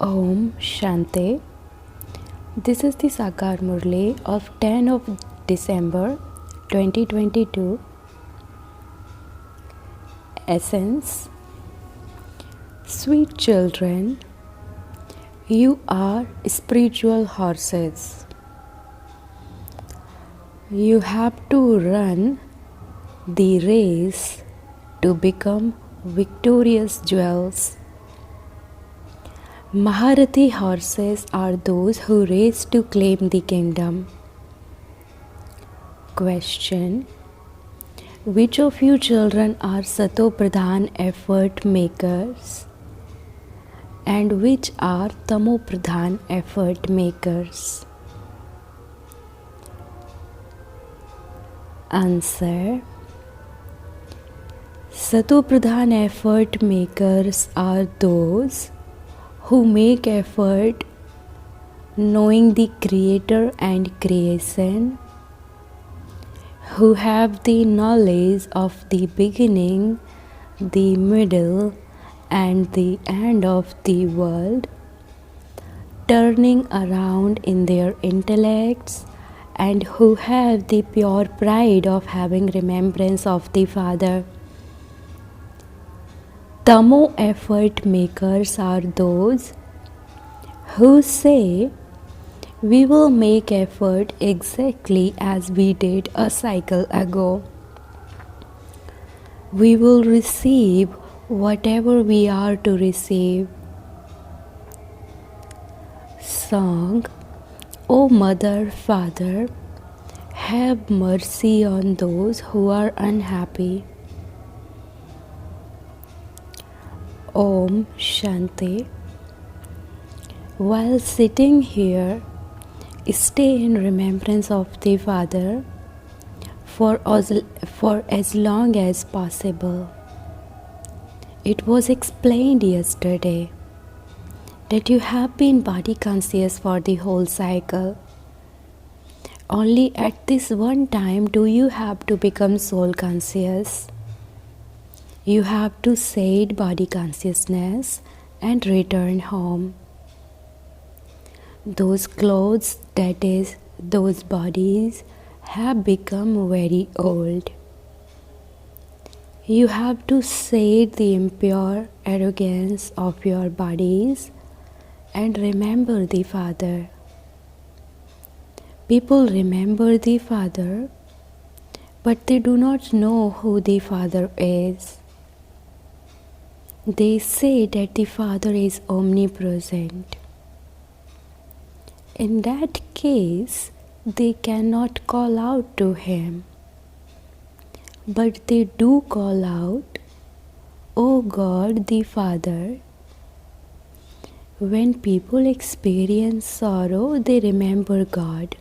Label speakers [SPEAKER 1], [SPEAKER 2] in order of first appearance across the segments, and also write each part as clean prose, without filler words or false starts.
[SPEAKER 1] Om Shanti. This is the Sakar Murli of 10 of December 2022. Essence. Sweet children, you are spiritual horses. You have to run the race to become victorious jewels. Maharati horses are those who race to claim the kingdom. Question: which of you children are Sato Pradhan effort makers and which are Tamo Pradhan effort makers? Answer: Sato Pradhan effort makers are those who make effort knowing the Creator and creation, who have the knowledge of the beginning, the middle, and the end of the world, turning around in their intellects, and who have the pure pride of having remembrance of the Father. Tamo effort makers are those who say, we will make effort exactly as we did a cycle ago. We will receive whatever we are to receive. Song: O Mother, Father, have mercy on those who are unhappy. Om Shanti. While sitting here, stay in remembrance of the Father for as long as possible. It was explained yesterday that you have been body conscious for the whole cycle. Only at this one time do you have to become soul conscious. You have to shed body consciousness and return home. Those clothes, that is, those bodies, have become very old. You have to shed the impure arrogance of your bodies and remember the Father. People remember the Father, but they do not know who the Father is. They say that the Father is omnipresent. In that case, they cannot call out to Him. But they do call out, O God the Father. When people experience sorrow, they remember God.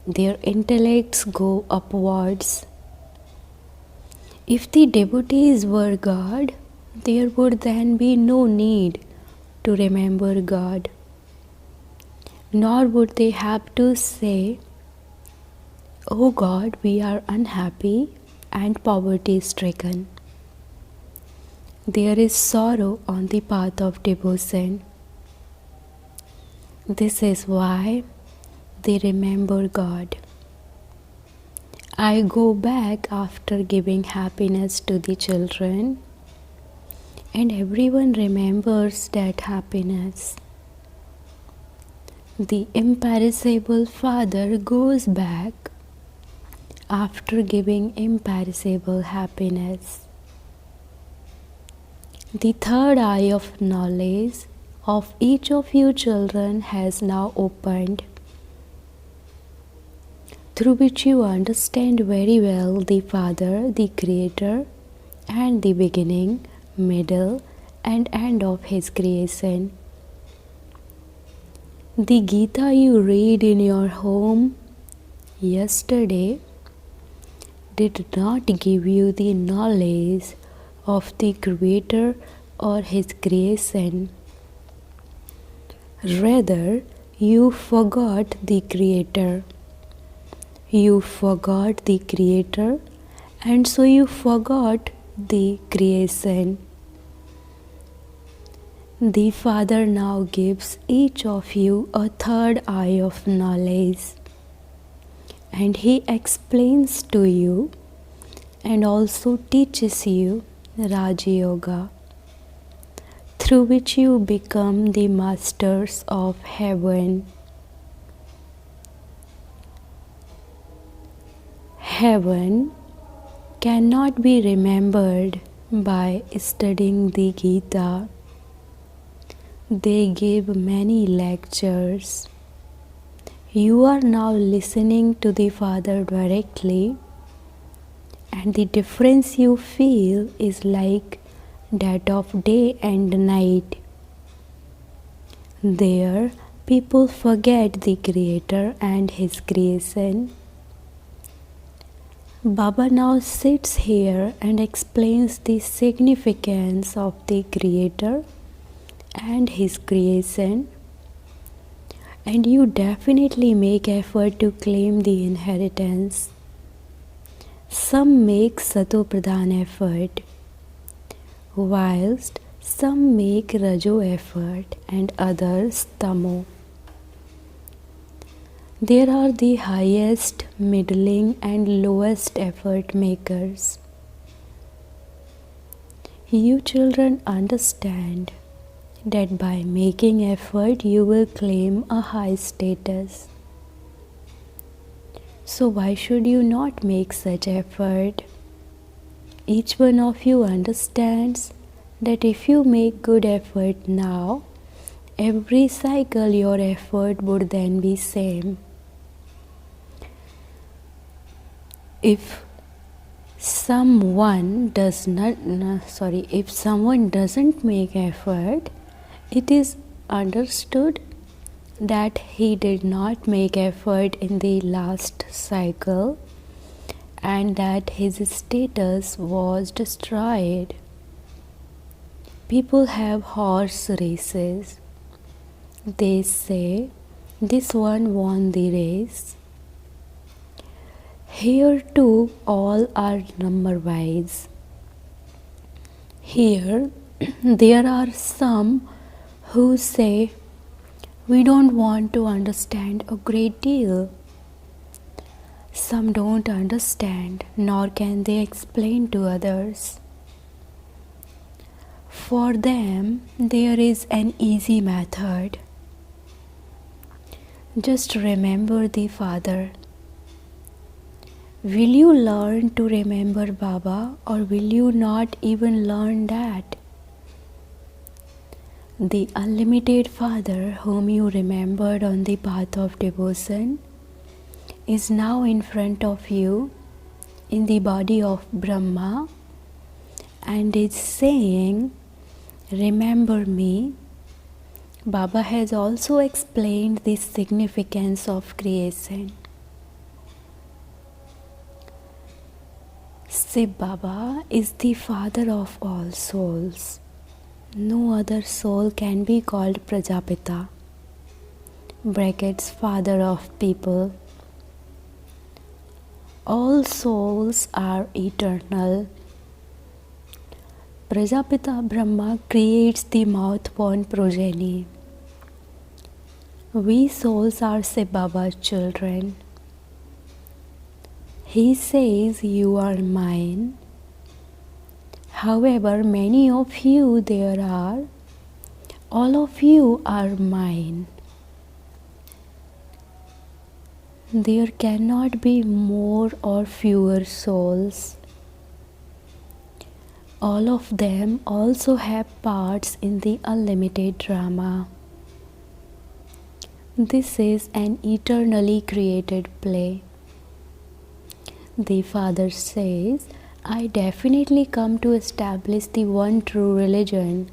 [SPEAKER 1] Their intellects go upwards. If the devotees were God, there would then be no need to remember God. Nor would they have to say, O God, we are unhappy and poverty-stricken. There is sorrow on the path of devotion. This is why they remember God. I go back after giving happiness to the children, and everyone remembers that happiness. The imperishable Father goes back after giving imperishable happiness. The third eye of knowledge of each of you children has now opened, through which you understand very well the Father, the Creator, and the beginning, middle, and end of His creation. The Gita you read in your home yesterday did not give you the knowledge of the Creator or His creation. Rather, you forgot the Creator. You forgot the Creator, and so you forgot the creation. The Father now gives each of you a third eye of knowledge, and He explains to you and also teaches you Raja Yoga, through which you become the masters of heaven. Heaven cannot be remembered by studying the Gita. They give many lectures. You are now listening to the Father directly, and the difference you feel is like that of day and night. There, people forget the Creator and His creation. Baba now sits here and explains the significance of the Creator and His creation, and you definitely make effort to claim the inheritance. Some make Sato Pradhan effort, whilst some make Rajo effort and others Tamo. There are the highest, middling and lowest effort makers. You children understand that by making effort you will claim a high status. So why should you not make such effort? Each one of you understands that if you make good effort now, every cycle your effort would then be same. If someone doesn't make effort, it is understood that he did not make effort in the last cycle and that his status was destroyed. People have horse races. They say, this one won the race. Here too all are number-wise. Here there are some who say, we don't want to understand a great deal. Some don't understand, nor can they explain to others. For them, there is an easy method. Just remember the Father. Will you learn to remember Baba, or will you not even learn that? The unlimited Father whom you remembered on the path of devotion is now in front of you in the body of Brahma and is saying, remember me. Baba has also explained the significance of creation. Shiv Baba is the Father of all souls. No other soul can be called Prajapita, brackets Father of people. All souls are eternal. Prajapita Brahma creates the mouth-born progeny. We souls are Shiv Baba's children. He says, you are mine. However many of you there are, all of you are mine. There cannot be more or fewer souls. All of them also have parts in the unlimited drama. This is an eternally created play. The Father says, I definitely come to establish the one true religion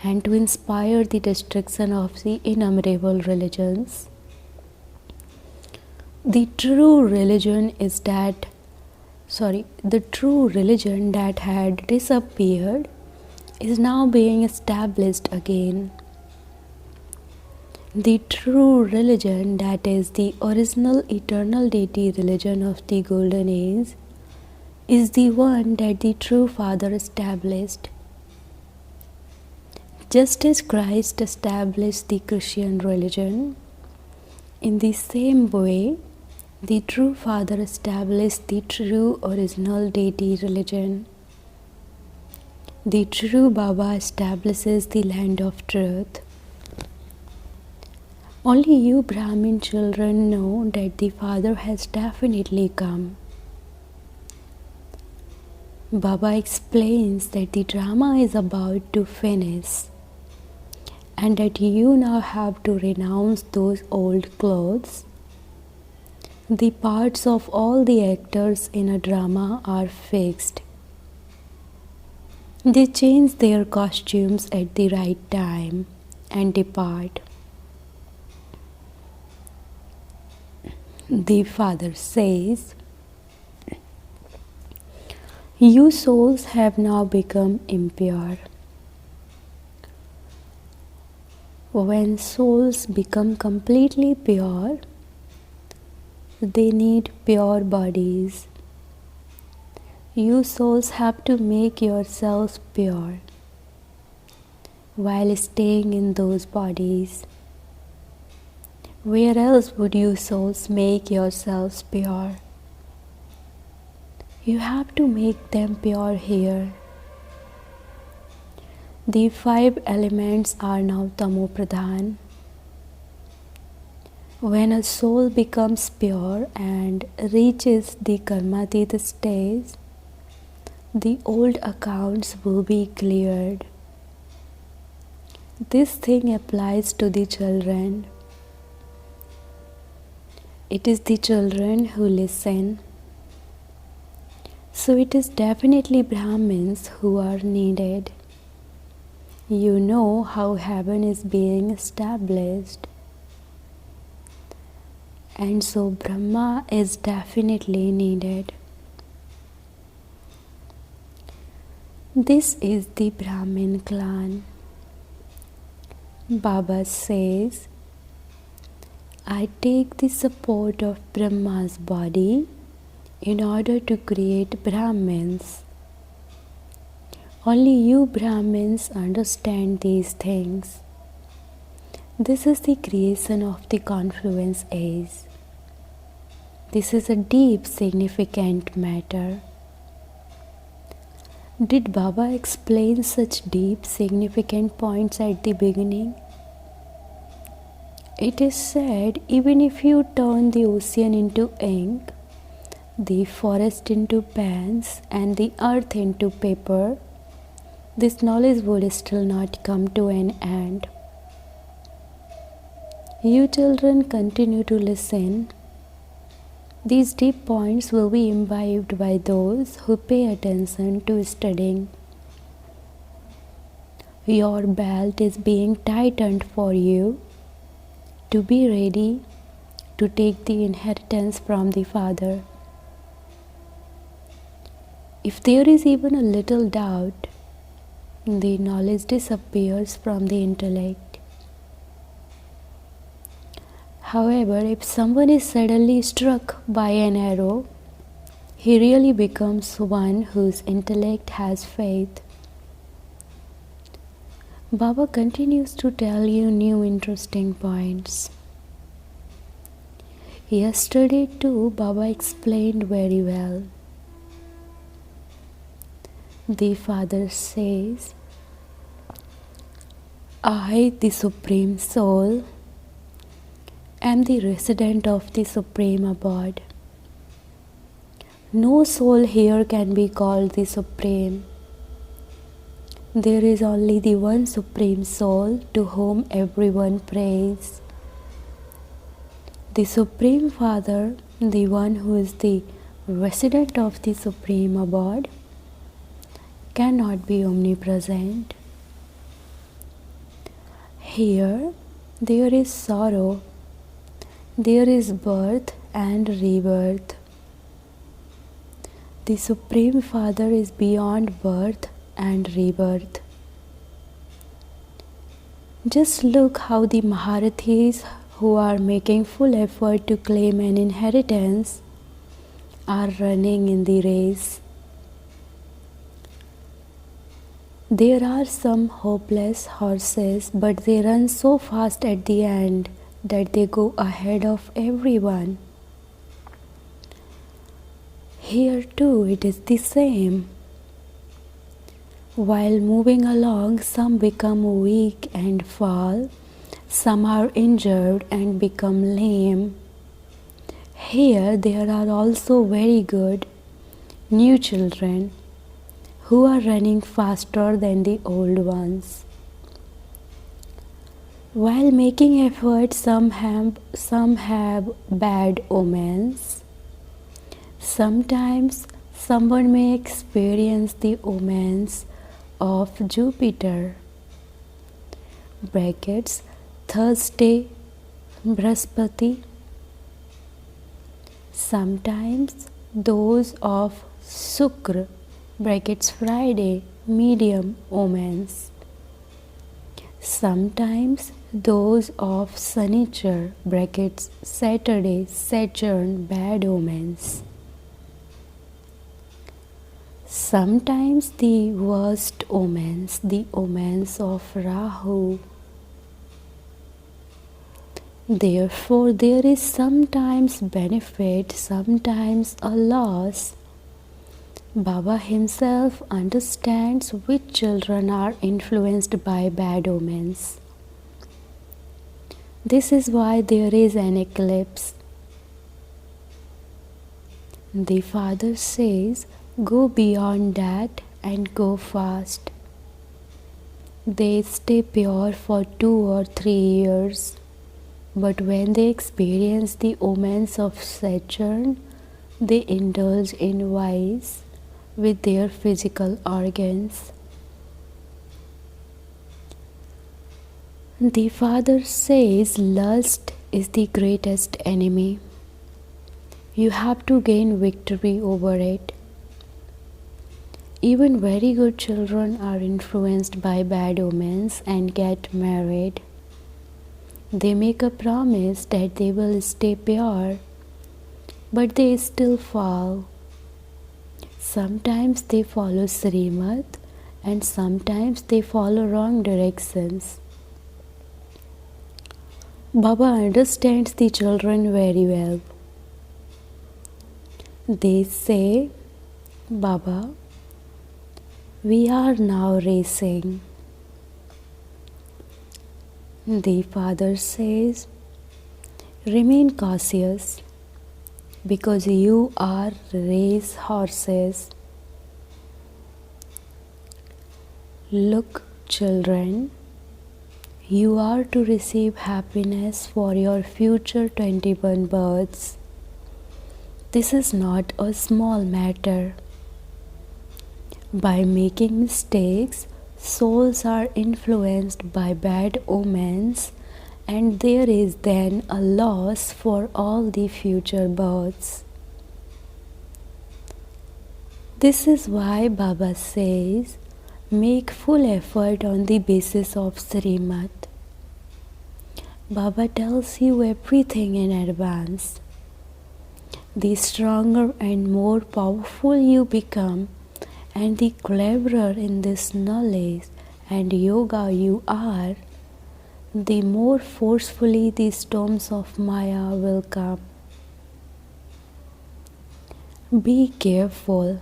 [SPEAKER 1] and to inspire the destruction of the innumerable religions. The true religion that had disappeared is now being established again. The true religion, that is the original eternal deity religion of the Golden Age, is the one that the true Father established. Just as Christ established the Christian religion, in the same way, the true Father established the true original deity religion. The true Baba establishes the land of truth. Only you Brahmin children know that the Father has definitely come. Baba explains that the drama is about to finish and that you now have to renounce those old clothes. The parts of all the actors in a drama are fixed. They change their costumes at the right time and depart. The Father says, you souls have now become impure. When souls become completely pure, they need pure bodies. You souls have to make yourselves pure while staying in those bodies. Where else would you souls make yourselves pure? You have to make them pure here. The 5 elements are now Tamo Pradhan. When a soul becomes pure and reaches the Karmatita stage, the old accounts will be cleared. This thing applies to the children. It is the children who listen. So it is definitely Brahmins who are needed. You know how heaven is being established. And so Brahma is definitely needed. This is the Brahmin clan. Baba says, I take the support of Brahma's body in order to create Brahmins. Only you Brahmins understand these things. This is the creation of the confluence age. This is a deep, significant matter. Did Baba explain such deep, significant points at the beginning? It is said, even if you turn the ocean into ink, the forest into pens, and the earth into paper, this knowledge would still not come to an end. You children continue to listen. These deep points will be imbibed by those who pay attention to studying. Your belt is being tightened for you to be ready to take the inheritance from the Father. If there is even a little doubt, the knowledge disappears from the intellect. However, if someone is suddenly struck by an arrow, he really becomes one whose intellect has faith. Baba continues to tell you new interesting points. Yesterday too, Baba explained very well. The Father says, I, the Supreme Soul, am the resident of the Supreme Abode. No soul here can be called the Supreme. There is only the one Supreme Soul to whom everyone prays. The Supreme Father, the one who is the resident of the Supreme Abode, cannot be omnipresent. Here, there is sorrow. There is birth and rebirth. The Supreme Father is beyond birth and rebirth. Just look how the Maharathis who are making full effort to claim an inheritance are running in the race. There are some hopeless horses, but they run so fast at the end that they go ahead of everyone. Here too it is the same. While moving along, some become weak and fall, some are injured and become lame. Here there are also very good new children who are running faster than the old ones. While making efforts, some have bad omens. Sometimes someone may experience the omens of Jupiter brackets Thursday Brahaspati, sometimes those of Shukra brackets Friday medium omens, sometimes those of Shanichar brackets Saturday Saturn bad omens. Sometimes the worst omens, the omens of Rahu. Therefore, there is sometimes benefit, sometimes a loss. Baba himself understands which children are influenced by bad omens. This is why there is an eclipse. The Father says, go beyond that and go fast. They stay pure for 2 or 3 years, but when they experience the omens of Saturn, they indulge in vice with their physical organs. The Father says lust is the greatest enemy. You have to gain victory over it. Even very good children are influenced by bad omens and get married. They make a promise that they will stay pure, but they still fall. Sometimes they follow Srimad and sometimes they follow wrong directions. Baba understands the children very well. They say, Baba, we are now racing. The Father says, remain cautious because you are race horses. Look, children, you are to receive happiness for your future 21 births. This is not a small matter. By making mistakes, souls are influenced by bad omens, and there is then a loss for all the future births. This is why Baba says, make full effort on the basis of Srimad. Baba tells you everything in advance. The stronger and more powerful you become, and the cleverer in this knowledge and yoga you are, the more forcefully the storms of Maya will come. Be careful.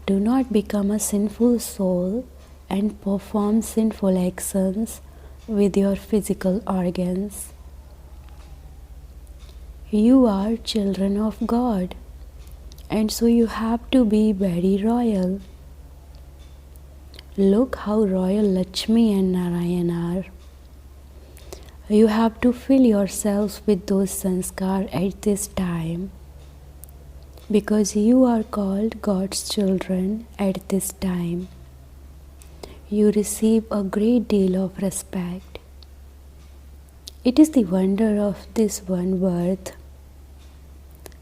[SPEAKER 1] Do not become a sinful soul and perform sinful actions with your physical organs. You are children of God, and so you have to be very royal. Look how royal Lakshmi and Narayan are. You have to fill yourselves with those sanskar at this time, because you are called God's children at this time. You receive a great deal of respect. It is the wonder of this one birth.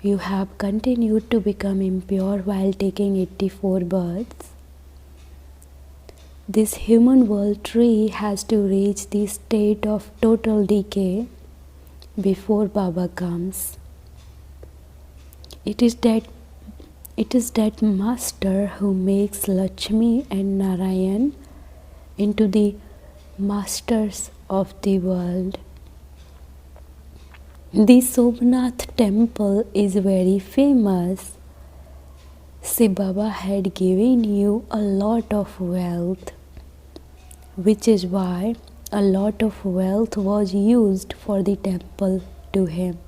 [SPEAKER 1] You have continued to become impure while taking 84 births. This human world tree has to reach the state of total decay before Baba comes. It is that master who makes Lakshmi and Narayan into the masters of the world. The Somnath temple is very famous. Sai Baba had given you a lot of wealth, which is why a lot of wealth was used for the temple to him.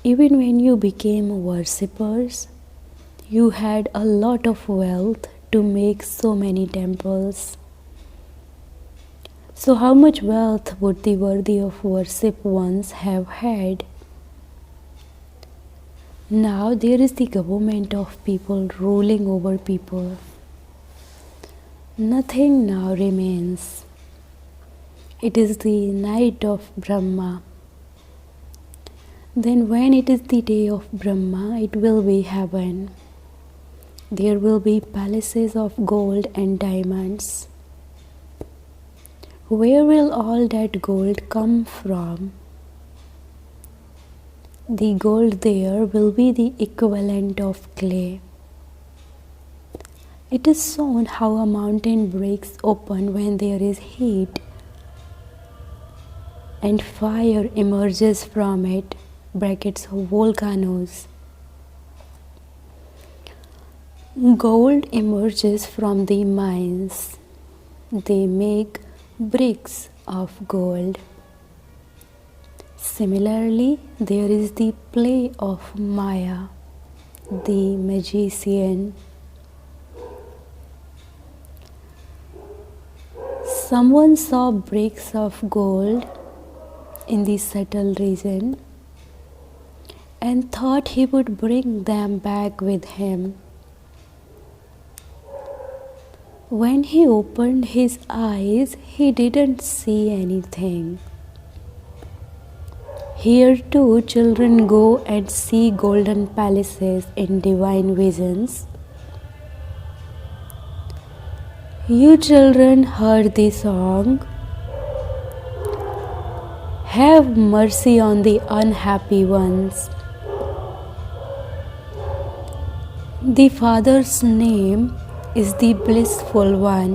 [SPEAKER 1] Even when you became worshippers, you had a lot of wealth to make so many temples. So how much wealth would the worthy of worship ones have had? Now there is the government of people ruling over people. Nothing now remains. It is the night of Brahma. Then when it is the day of Brahma, it will be heaven. There will be palaces of gold and diamonds. Where will all that gold come from? The gold there will be the equivalent of clay. It is shown how a mountain breaks open when there is heat and fire emerges from it, brackets volcanoes. Gold emerges from the mines. They make bricks of gold. Similarly, there is the play of Maya, the magician. Someone saw bricks of gold in the subtle region and thought he would bring them back with him. When he opened his eyes, he didn't see anything. Here too, children go and see golden palaces in divine visions. You children heard the song, "Have mercy on the unhappy ones." The Father's name is the blissful one.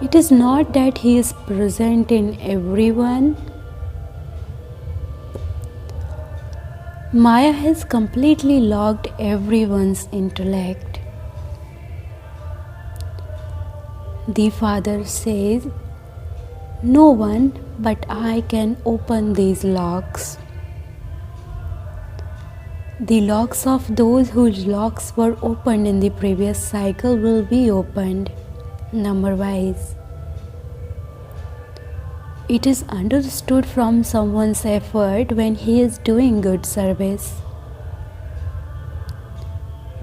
[SPEAKER 1] It is not that He is present in everyone. Maya has completely locked everyone's intellect. The Father says, "No one but I can open these locks." The locks of those whose locks were opened in the previous cycle will be opened, number-wise. It is understood from someone's effort when he is doing good service.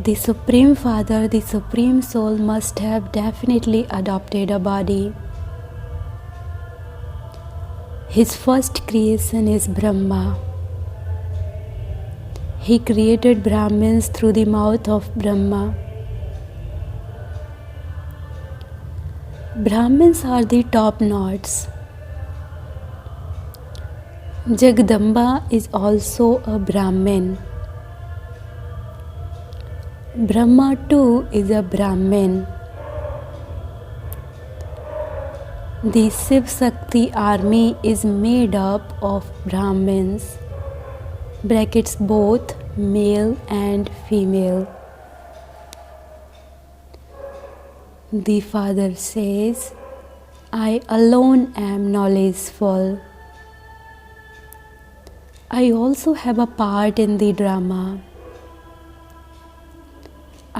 [SPEAKER 1] The Supreme Father, the Supreme Soul must have definitely adopted a body. His first creation is Brahma. He created Brahmins through the mouth of Brahma. Brahmins are the top knots. Jagdamba is also a Brahmin. Brahma too is a Brahmin. The Shiv Shakti army is made up of Brahmins, brackets both male and female. The Father says, "I alone am knowledgeful. I also have a part in the drama.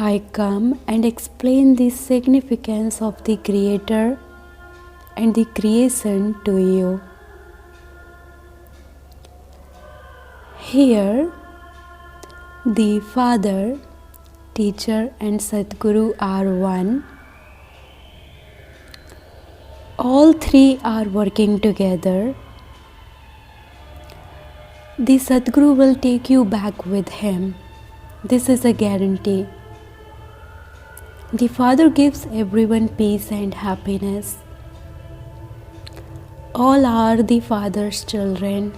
[SPEAKER 1] I come and explain the significance of the Creator and the creation to you." Here, the Father, Teacher and Sadguru are one. All three are working together. The Sadguru will take you back with him. This is a guarantee. The Father gives everyone peace and happiness. All are the Father's children.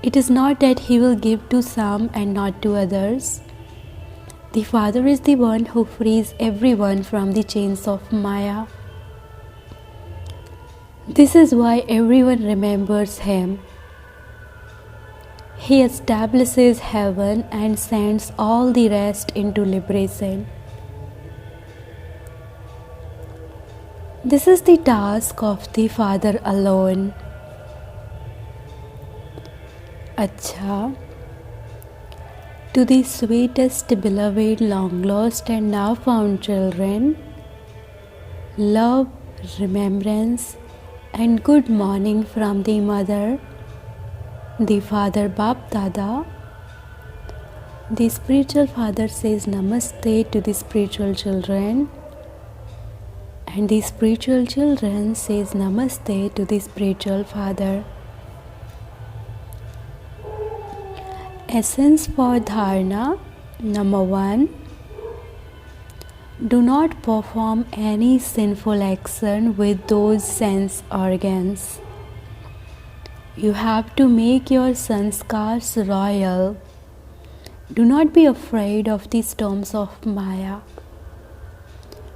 [SPEAKER 1] It is not that He will give to some and not to others. The Father is the one who frees everyone from the chains of Maya. This is why everyone remembers Him. He establishes heaven and sends all the rest into liberation. This is the task of the Father alone. Acha, to the sweetest, beloved, long lost and now found children, love, remembrance, and good morning from the Mother, the Father Bap Dada. The spiritual Father says Namaste to the spiritual children, and the spiritual children says Namaste to the spiritual Father. Essence for Dharana. Number 1. Do not perform any sinful action with those sense organs. You have to make your sanskars royal. Do not be afraid of the storms of Maya.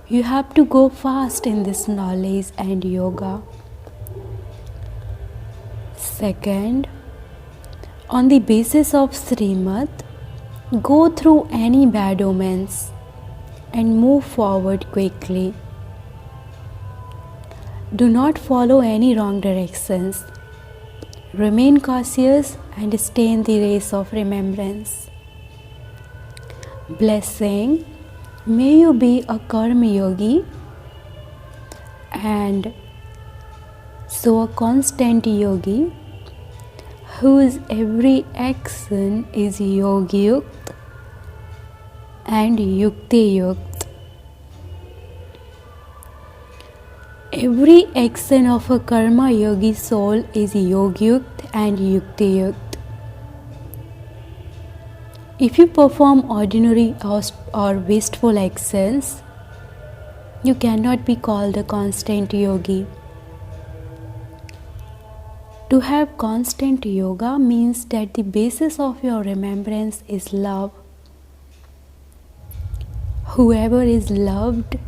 [SPEAKER 1] You have to go fast in this knowledge and yoga. Second, on the basis of Srimad, go through any bad omens and move forward quickly. Do not follow any wrong directions. Remain cautious and stay in the race of remembrance. Blessing. May you be a karma yogi and so a constant yogi whose every action is yogi yukt and yukti yukt. Every action of a karma yogi soul is yogi yukt and yukti yukt. If you perform ordinary or wasteful actions, you cannot be called a constant yogi. To have constant yoga means that the basis of your remembrance is love. Whoever is loved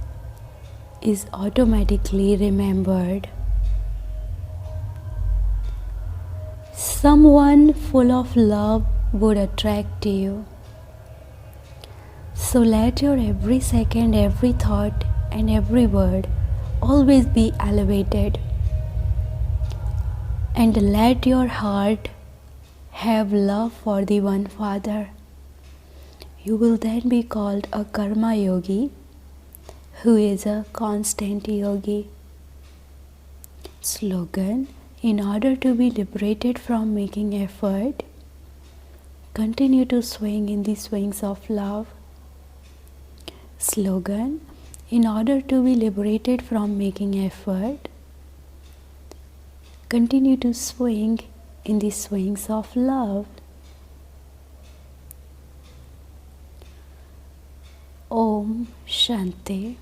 [SPEAKER 1] is automatically remembered. Someone full of love would attract you. So let your every second, every thought, and every word always be elevated. And let your heart have love for the one Father. You will then be called a karma yogi who is a constant yogi. Slogan: in order to be liberated from making effort, continue to swing in the swings of love. Slogan: in order to be liberated from making effort, continue to swing in the swings of love. Om Shanti.